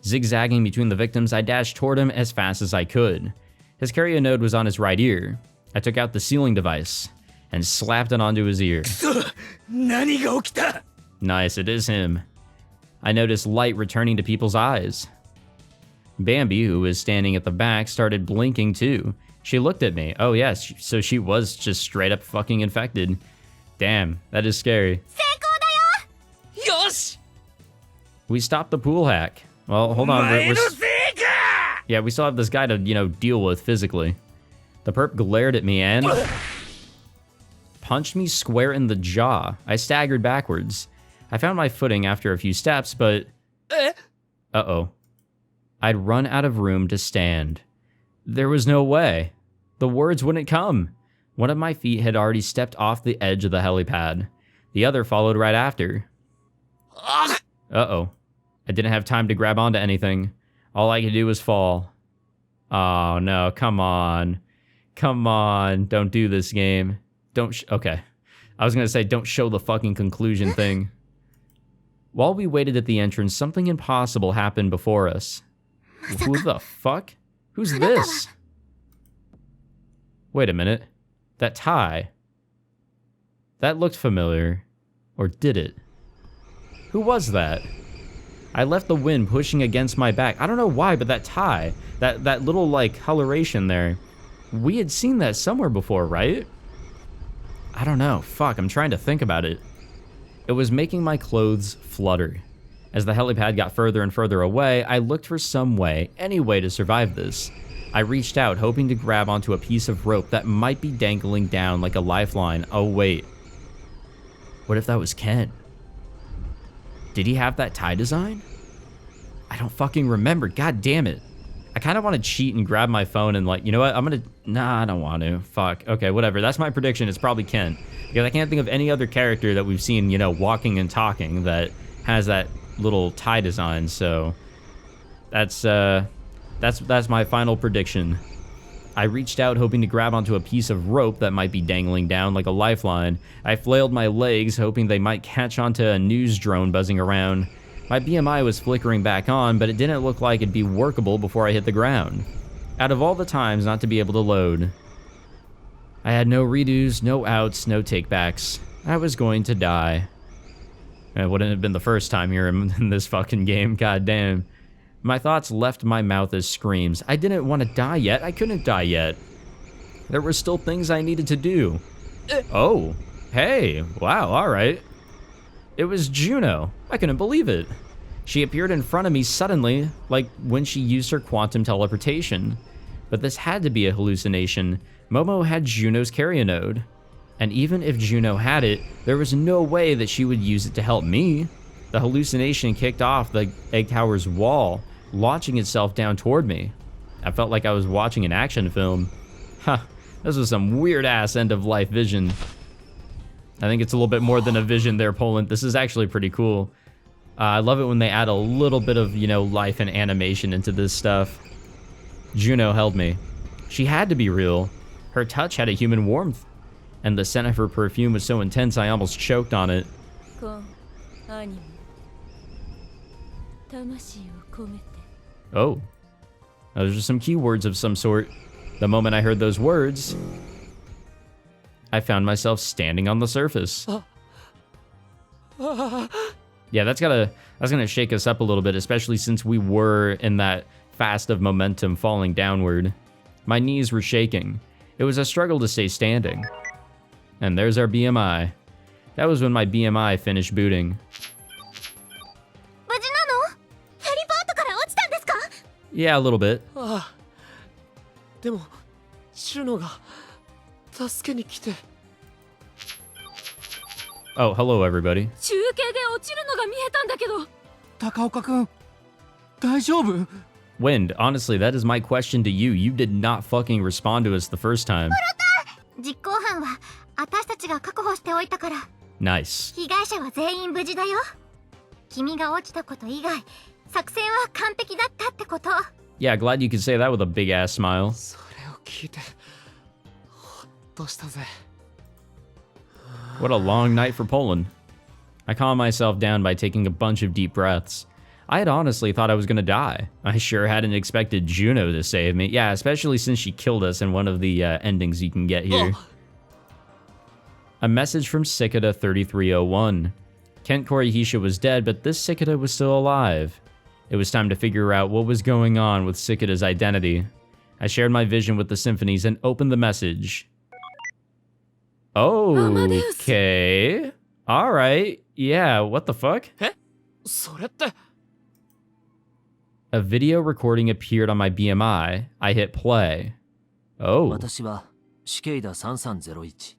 Zigzagging between the victims, I dashed toward him as fast as I could. His carrier node was on his right ear. I took out the sealing device and slapped it onto his ear. Nice, it is him. I noticed light returning to people's eyes. Bambi, who was standing at the back, started blinking too. She looked at me. Oh yes, so she was just straight up fucking infected. Damn, that is scary. We stopped the pool hack. Well, hold on. Yeah, we still have this guy to, you know, deal with physically. The perp glared at me and punched me square in the jaw. I staggered backwards. I found my footing after a few steps, but... Uh-oh. I'd run out of room to stand. There was no way. The words wouldn't come. One of my feet had already stepped off the edge of the helipad. The other followed right after. Uh-oh. I didn't have time to grab onto anything. All I could do was fall. Oh, no. Come on. Come on. Don't do this game. Okay. I was going to say, don't show the fucking conclusion thing. While we waited at the entrance, something impossible happened before us. Who the fuck? Who's this? Wait a minute. That tie. That looked familiar. Or did it? Who was that? I left the wind pushing against my back. I don't know why, but that tie, that little like coloration there, we had seen that somewhere before, right? I don't know. Fuck, I'm trying to think about it. It was making my clothes flutter. As the helipad got further and further away, I looked for some way, any way to survive this. I reached out, hoping to grab onto a piece of rope that might be dangling down like a lifeline. Oh wait. What if that was Ken? Did he have that tie design? I don't fucking remember. God damn it. I kind of want to cheat and grab my phone and like, you know what? Nah, I don't want to. Fuck. Okay, whatever. That's my prediction. It's probably Ken. Because I can't think of any other character that we've seen, you know, walking and talking that has that little tie design. So that's my final prediction. I reached out hoping to grab onto a piece of rope that might be dangling down like a lifeline. I flailed my legs hoping they might catch onto a news drone buzzing around. My BMI was flickering back on, but it didn't look like it'd be workable before I hit the ground. Out of all the times not to be able to load. I had no redos, no outs, no takebacks. I was going to die. It wouldn't have been the first time here in this fucking game, god damn. My thoughts left my mouth as screams. I didn't want to die yet. I couldn't die yet. There were still things I needed to do. Oh, hey, wow, all right. It was Juno. I couldn't believe it. She appeared in front of me suddenly, like when she used her quantum teleportation. But this had to be a hallucination. Momo had Juno's carrier node. And even if Juno had it, there was no way that she would use it to help me. The hallucination kicked off the egg tower's wall, launching itself down toward me. I felt like I was watching an action film. Huh, this was some weird-ass end-of-life vision. I think it's a little bit more than a vision there, Pollon. This is actually pretty cool. I love it when they add a little bit of, you know, life and animation into this stuff. Juno held me. She had to be real. Her touch had a human warmth. And the scent of her perfume was so intense I almost choked on it. Oh. Those are some keywords of some sort. The moment I heard those words, I found myself standing on the surface. Yeah, that's gonna shake us up a little bit, especially since we were in that fast of momentum falling downward. My knees were shaking. It was a struggle to stay standing. And there's our BMI. That was when my BMI finished booting. Yeah, a little bit. Oh, hello everybody. 中継で落ちるのが見えたんだけど。高岡くん、大丈夫? Wind, honestly, that is my question to you. You did not fucking respond to us the first time. 実行犯は私たちが確保しておいたから。 Nice. 被害者は全員無事だよ。君が落ちたこと以外、作戦は完璧だったってこと。 Yeah, glad you could say that with a big ass smile. それを聞いて、ほっとしたぜ。 What a long night for Pollon. I calmed myself down by taking a bunch of deep breaths. I had honestly thought I was gonna die. I sure hadn't expected Juno to save me. Yeah, especially since she killed us in one of the endings you can get here. A message from Cicada 3301. Kent Korihisha was dead, but this Cicada was still alive. It was time to figure out what was going on with Cicada's identity. I shared my vision with the symphonies and opened the message. Okay. Alright. Yeah, what the fuck? それって A video recording appeared on my BMI. I hit play. Oh. 私はシケイダ3301。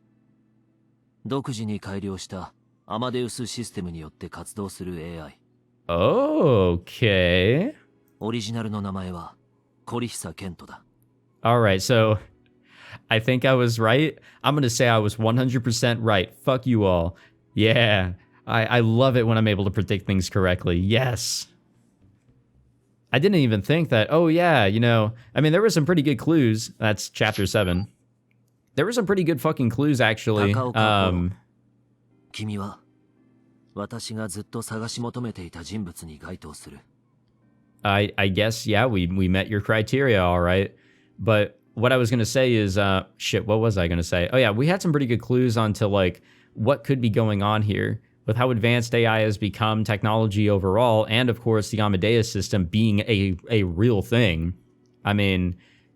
独自に改良したアマデウスシステムによって活動する AI。Okay. オリジナルの名前はコリヒサケントだ。Alright, so I think I was right. I'm gonna say I was 100% right. Fuck you all. Yeah. I love it when I'm able to predict things correctly. Yes. I didn't even think that, oh yeah, you know, I mean, there were some pretty good clues. That's chapter 7. There were some pretty good fucking clues, actually. 君は私がずっと探し求めていた人物に該当する。I guess, yeah, we met your criteria, all right. But what I was going to say is, shit, what was I going to say? Oh yeah, we had some pretty good clues onto like what could be going on here. with how advanced AI has become, technology overall, and of course the Amadeus system being a real thing. I mean,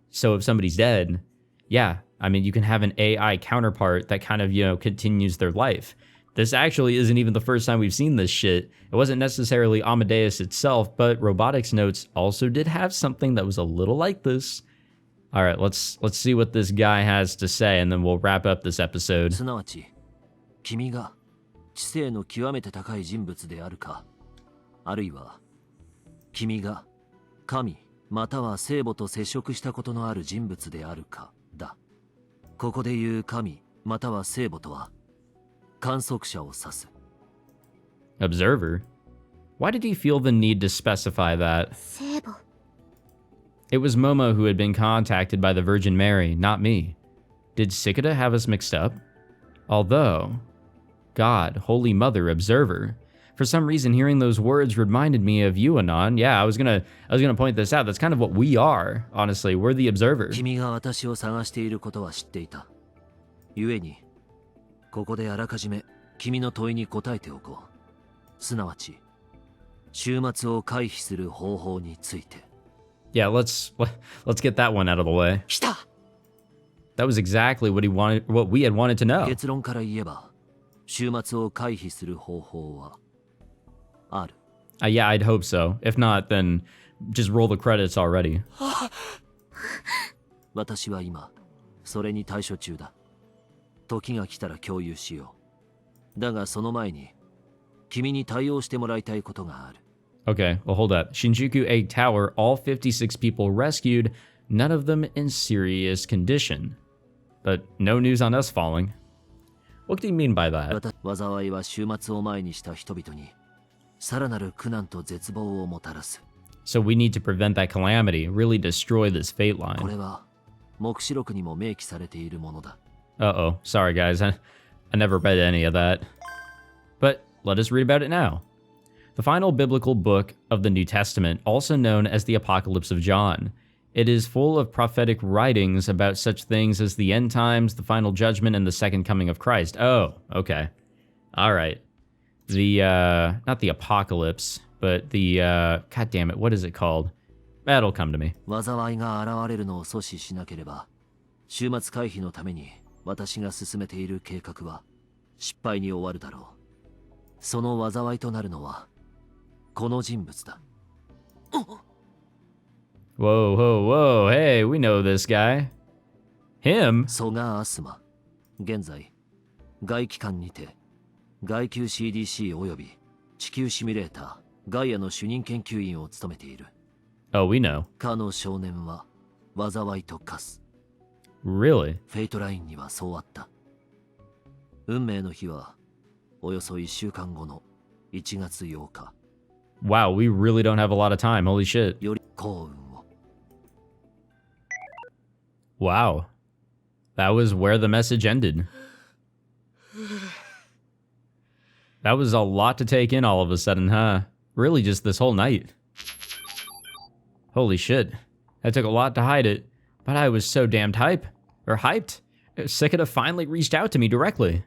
so if somebody's dead, yeah, I mean, you can have an AI counterpart that kind of, you know, continues their life. This actually isn't even the first time we've seen this shit. It wasn't necessarily Amadeus itself, but Robotics Notes also did have something that was a little like this. All right, let's see what this guy has to say, and then we'll wrap up this episode. すなわち、君が知性の極めて高い人物であるか、あるいは君が神または聖母と接触したことのある人物であるかだ。ここで言う神または聖母とは観測者を指す。Observer? Why did he feel the need to specify that? 聖母。 It was Momo who had been contacted by the Virgin Mary, not me. Did Cicada have us mixed up? Although, God, Holy Mother, Observer. For some reason, hearing those words reminded me of you, Anon. Yeah, I was gonna point this out. That's kind of what we are, honestly. We're the Observer. 君が私を探していることは知っていた。故に、ここであらかじめ君の問いに答えておこう。すなわち、終末を回避する方法について。Yeah, let's get that one out of the way. 来た。 That was exactly what we had wanted to know. 結論から言えば、終末を回避する方法はある。Yeah, I'd hope so. If not, then just roll the credits already. 私は今、それに対処中だ。時が来たら共有しよう。だがその前に、君に対応してもらいたいことがある。Okay, well, hold up. Shinjuku Egg Tower, all 56 people rescued, none of them in serious condition. But no news on us falling. What do you mean by that? 災いは終末を前にした人々に、さらなる苦難と絶望をもたらす。So we need to prevent that calamity, really destroy this fate こ line. れは、黙示録にも明記されているものだ。Uh-oh, sorry guys, I never read any of that. But let us read about it now. The final biblical book of the New Testament, also known as the Apocalypse of John. It is full of prophetic writings about such things as the end times, the final judgment, and the second coming of Christ. Oh, okay. All right. The, not the apocalypse, but the, god damn it, what is it called? That'll come to me. 災いが現れるのを阻止しなければ、終末回避のために私が進めている計画は失敗に終わるだろう。その災いとなるのは、この人物だ。Whoa, whoa, whoa, hey, we know this guy. Him? ソガ・アスマ。現在、外機関にて、外級 CDC および地球シミュレーター、ガイアの主任研究員を務めている。Oh, we know. かの少年は、災いと化す。Really? フェイトラインにはそうあった。運命の日は、およそ1週間後の1月8日。Wow, we really don't have a lot of time, holy shit. より幸運を。Wow. That was where the message ended. That was a lot to take in all of a sudden, huh? Really just this whole night. Holy shit. That took a lot to hide it, but I was so damned hyped. Cicada finally reached out to me directly.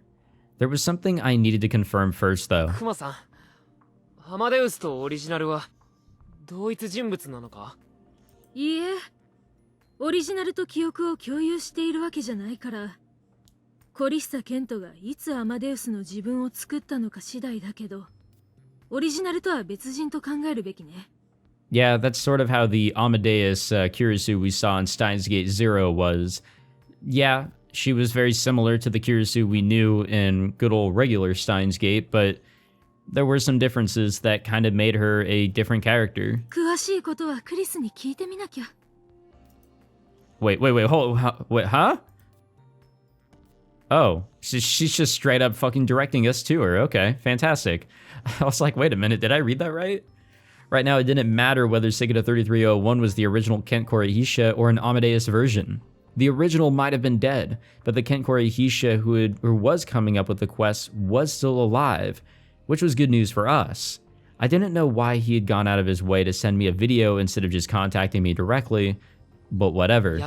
There was something I needed to confirm first, though. クマさん、アマデウスとオリジナルは同一人物なのか？いいえ、オリジナルと記憶を共有しているわけじゃないから、コリッサ・ケントがいつアマデウスの自分を作ったのか次第だけど、オリジナルとは別人と考えるべきね。Yeah, that's sort of how the Amadeus Kirisu we saw in Steins Gate Zero was. Yeah, she was very similar to the Kirisu we knew in good old regular Steins Gate, but there were some differences that kind of made her a different character. 詳しいことはクリスに聞いてみなきゃ。Wait, huh? Oh, she's just straight up fucking directing us to her. Okay, fantastic. I was like, wait a minute, did I read that right? Right now, it didn't matter whether Cicada 3301 was the original Kent Korehisha or an Amadeus version. The original might have been dead, but the Kent Korehisha who was coming up with the quest was still alive, which was good news for us. I didn't know why he had gone out of his way to send me a video instead of just contacting me directly, but whatever.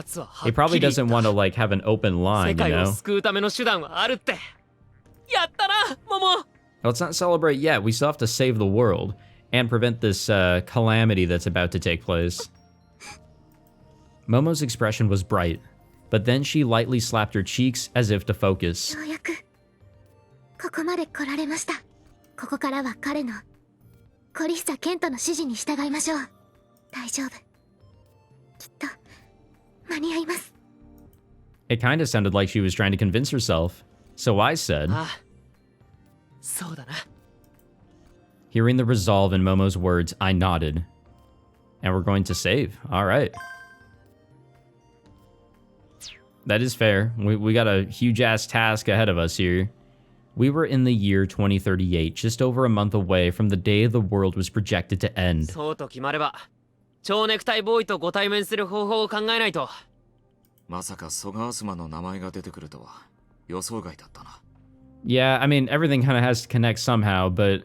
He probably doesn't want to have an open line, you know? 世界を救うための手段はあるって。やったな、モモ。Let's not celebrate yet. We still have to save the world and prevent this calamity that's about to take place. Momo's expression was bright, but then she lightly slapped her cheeks as if to focus. ようやくここまで来られました。ここからは彼のコリッサケントの指示に従いましょう。大丈夫。きっと間に合います。 It kind of sounded like she was trying to convince herself, so I said, ああ、そうだな。 hearing the resolve in Momo's words, I nodded. And we're going to save. All right. That is fair. We got a huge-ass task ahead of us here. We were in the year 2038, just over a month away from the day the world was projected to end. そうと決まれば、蝶ネクタイボーイとご対面する方法を考えないと。まさかソガースマの名前が出てくるとは予想外だったな。 Yeah, I mean, everything kind of has to connect somehow, but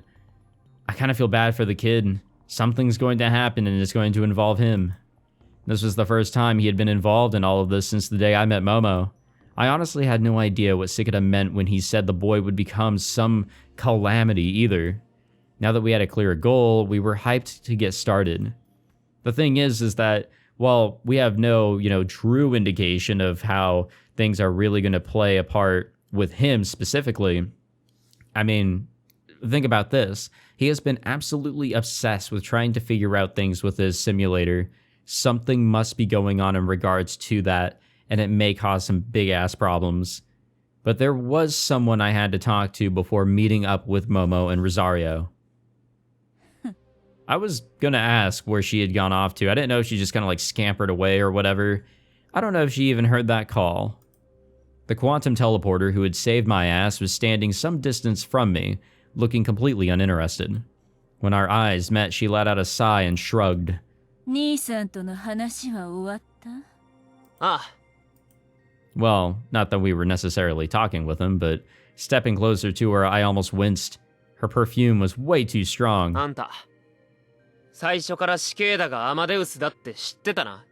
I kind of feel bad for the kid. Something's going to happen and it's going to involve him. This was the first time he had been involved in all of this since the day I met Momo. I honestly had no idea what Cicada meant when he said the boy would become some calamity either. Now that we had a clear goal, we were hyped to get started. The thing is that while we have no, true indication of how things are really going to play a part with him specifically, I mean, think about this. He has been absolutely obsessed with trying to figure out things with his simulator. Something must be going on in regards to that, and it may cause some big-ass problems. But there was someone I had to talk to before meeting up with Momo and Rosario. I was gonna ask where she had gone off to. I didn't know if she just kind of like scampered away or whatever. I don't know if she even heard that call. The quantum teleporter who had saved my ass was standing some distance from me, looking completely uninterested. When our eyes met, she let out a sigh and shrugged. 兄さんとの話は終わった？ああ。 Well, not that we were necessarily talking with him, but stepping closer to her, I almost winced. Her perfume was way too strong. あんた、最初からシケーダがアマデウスだって知ってたな。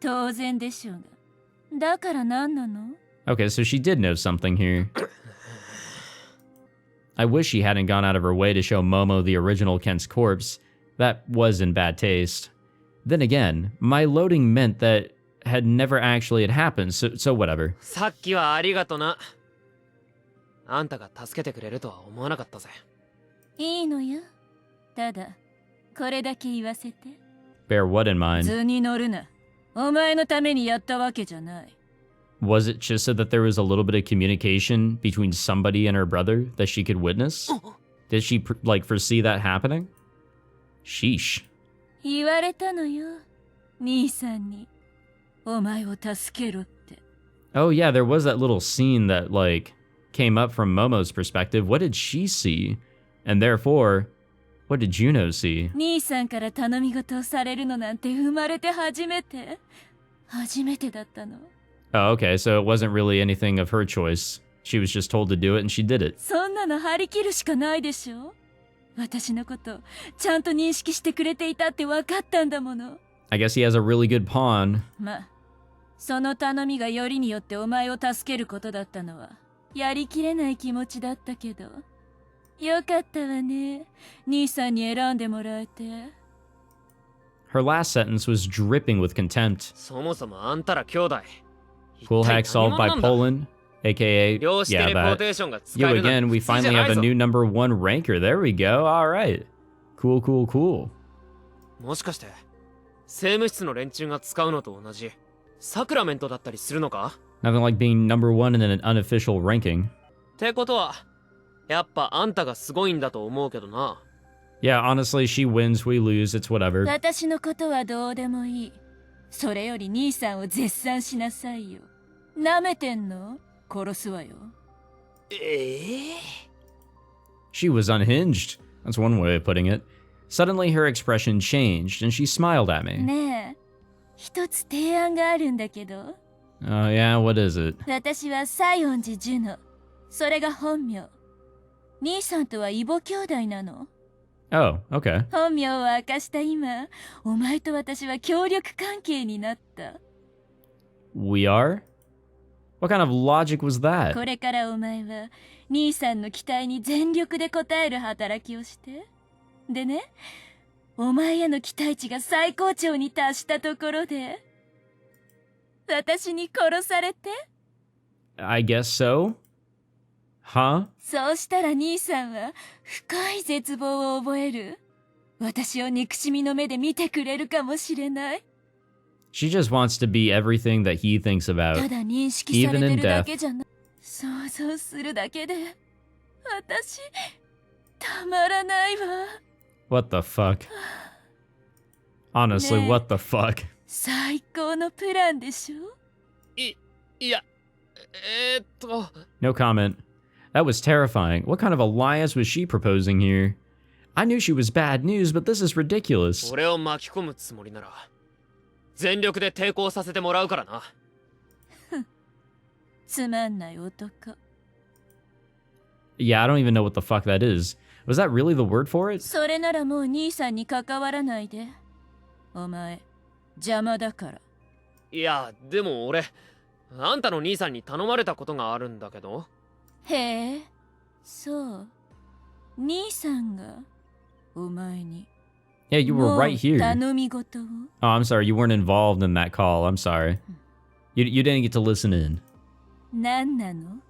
当然でしょうが。だから何なの？ Okay, so she did know something here. I wish she hadn't gone out of her way to show Momo the original Kent's corpse. That was in bad taste. Then again, my loading meant that had never actually had happened, so whatever. さっきはありがとな。あんたが助けてくれるとは思わなかったぜ。いいのよ。ただ、これだけ言わせて。Bear what in mind? 図に乗るな。お前のためにやったわけじゃない。 Was it just so that there was a little bit of communication between somebody and her brother that she could witness? Did she, foresee that happening? Sheesh. 言われたのよ。兄さんに。お前を助けろって。 Oh yeah, there was that little scene that, came up from Momo's perspective. What did she see? And therefore, what did Juno see? 兄さんから頼み事をされるのなんて生まれて初めて。初めてだったの。 Oh, okay, so it wasn't really anything of her choice. She was just told to do it and she did it. そんなの張り切るしかないでしょ。私のことちゃんと認識してくれていたって分かったんだもの。 I guess he has a really good pawn. まあ、その頼みがよりによってお前を助けることだったのはやりきれない気持ちだったけど、よかったわね。兄さんに選んでもらえて。 Her last sentence was dripping with contempt. そもそもあんたら兄弟。 Cool hack solved by Pollon, aka, 量子テ yeah, レポー that. テーションが使 Yo, えるなん again, て we 普通じゃ finally な have い a ぞ。 new number 1 ranker. There we go. All right. Cool, cool, cool. もしかして政務室の連中が使うのと同じサクラメントだったりするのか？ Nothing like being number 1 in an unofficial ranking. ってことはやっぱあんたがすごいんだと思うけどな。 Yeah, honestly, she wins, we lose, it's whatever. 私のことはどうでもいい。それより兄さんを絶賛しなさいよ。舐めてんの？殺すわよ。She was unhinged. That's one way of putting it. Suddenly, her expression changed, and she smiled at me. ねえ、一つ提案があるんだけど。 Oh, yeah, what is it? 私は西園寺ジュノ。それが本名。兄さんとは異母兄弟なの。 Oh, okay. 本名を明かした今、お前と私は協力関係になった。 We are? What kind of logic was that? これからお前は兄さんの期待に全力で応える働きをして。でね、お前への期待値が最高潮に達したところで、私に殺されて。I guess so? Huh? そうしたら兄さんは深い絶望を覚える。私を憎しみの目で見てくれるかもしれない。She just wants to be everything that he thinks た about. だ認識され Even て in るだ death. けじゃない。想像するだけで私たまらないわ。 What the fuck? Honestly, Nee. what the fuck? 最高のプランでしょ。いや、No comment. That was terrifying. What kind of alliance was she proposing here? I knew she was bad news, but this is ridiculous. 俺を巻き込むつもりなら全力で抵抗させてもらうからな。つまんない男。 Yeah, I don't even know what the fuck that is. Was that really the word for it? それならもう兄さんに関わらないで。お前邪魔だから。いや、でも俺あんたの兄さんに頼まれたことがあるんだけど。へえ、そう。兄さんがお前に。 Yeah, you were right here. 頼み事を。 Oh, I'm sorry. You weren't involved in that call. I'm sorry. You didn't get to listen in. 何なの？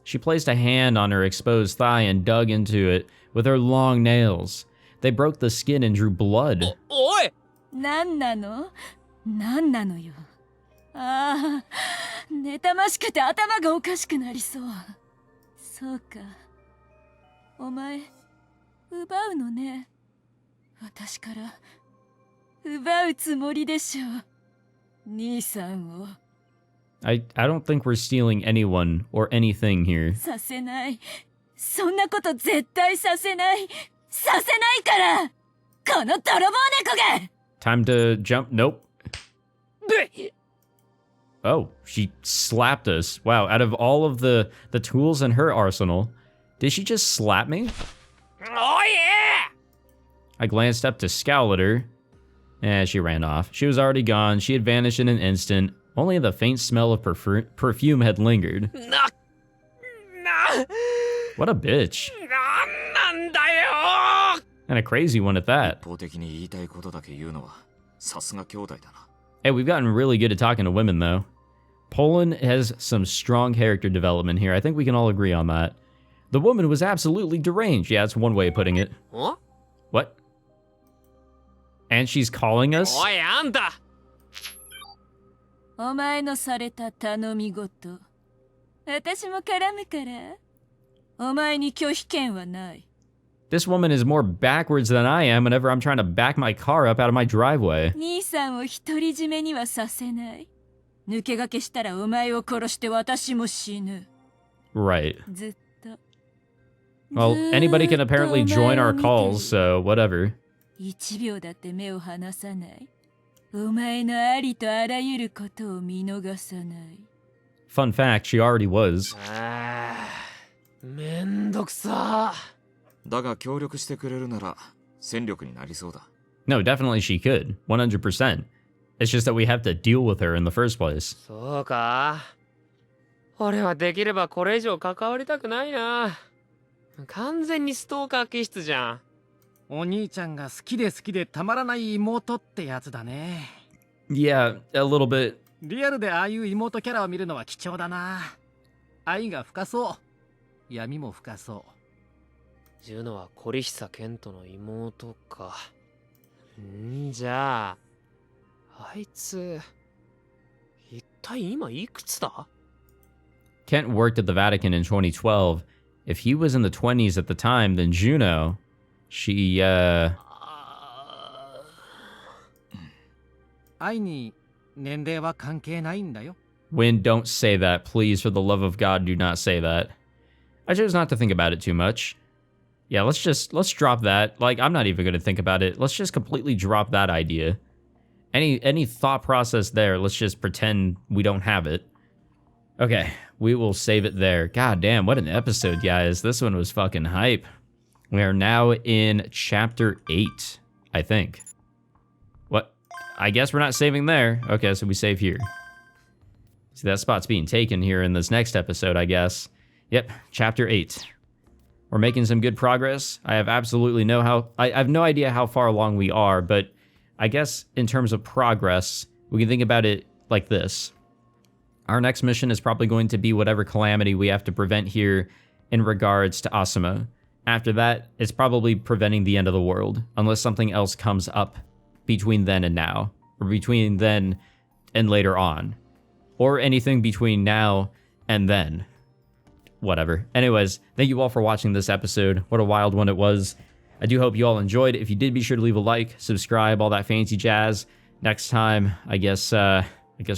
She placed a hand on her exposed thigh and dug into it with her long nails. They broke the skin and drew blood. おい！何なの？何なのよ。ああ、妬ましくて頭がおかしくなりそう。そうか。お前、奪うのね。私から奪うつもりでしょう。兄さんを。I don't think we're stealing anyone or anything here. させない。そんなこと絶対させない。させないからこの泥棒猫が。 Time to jump. Nope. で、 Oh, she slapped us. Wow, out of all of the tools in her arsenal, did she just slap me? おい！ I glanced up to scowl at her. She ran off. She was already gone. She had vanished in an instant. Only the faint smell of perfume had lingered. な、What a bitch. なんだよ！ And a crazy one at that. 一方的に言いたいことだけ言うのはさすが兄弟だな。 Hey, we've gotten really good at talking to women, though. Pollon has some strong character development here. I think we can all agree on that. The woman was absolutely deranged. Yeah, that's one way of putting it. お？ What? And she's calling us? おい、あんた！お前のされた頼み事。私も絡むから。お前に拒否権はない。 This woman is more backwards than I am whenever I'm trying to back my car up out of my driveway. 兄さんを独り占めにはさせない。抜け駆けしたらお前を殺して私も死ぬ。 Right. ずっと。 Well, anybody can apparently join our calls, ずっとお前を見てる。 so whatever. 1秒だって目を離さない。お前のありとあらゆることを見逃さない。 Fun fact, she already was. ああ、めんどくさ。だが協力してくれるなら戦力になりそうだ。 No, definitely she could. 100%. It's just that we have to deal with her in the first place. そうか。俺はできればこれ以上関わりたくないな。完全にストーカー気質じゃん。お兄ちゃんが好きで好きでたまらない妹ってやつだね。 Yeah, a little bit. リアルでああいう妹キャラを見るのは貴重だな。愛が深そう。闇も深そう。ジュノはコリヒサケントの妹か。んじゃあ、あいつ、一体今いくつだ？ Kent worked at the Vatican in 2012. If he was in the 20s at the time, then Juno, she, 愛に年齢は関係ないんだよ。 Win, don't say that. Please, for the love of God, do not say that. I chose not to think about it too much. Yeah, let's drop that. Like, I'm not even going to think about it. Let's just completely drop that idea. Any thought process there, let's just pretend we don't have it. Okay, we will save it there. God damn, what an episode, guys. This one was fucking hype. We are now in chapter 8, I think. What? I guess we're not saving there. Okay, so we save here. See, that spot's being taken here in this next episode, I guess. Yep, chapter 8. We're making some good progress. I have absolutely I have no idea how far along we are, but I guess in terms of progress, we can think about it like this. Our next mission is probably going to be whatever calamity we have to prevent here in regards to Asuma. After that, it's probably preventing the end of the world, unless something else comes up between then and now, or between then and later on, or anything between now and then. Whatever. Anyways, thank you all for watching this episode. What a wild one it was. I do hope you all enjoyed. If you did, be sure to leave a like, subscribe, all that fancy jazz. Next time, I guess we're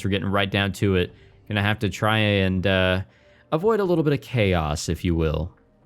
getting right down to it. Gonna have to try and avoid a little bit of chaos, if you will.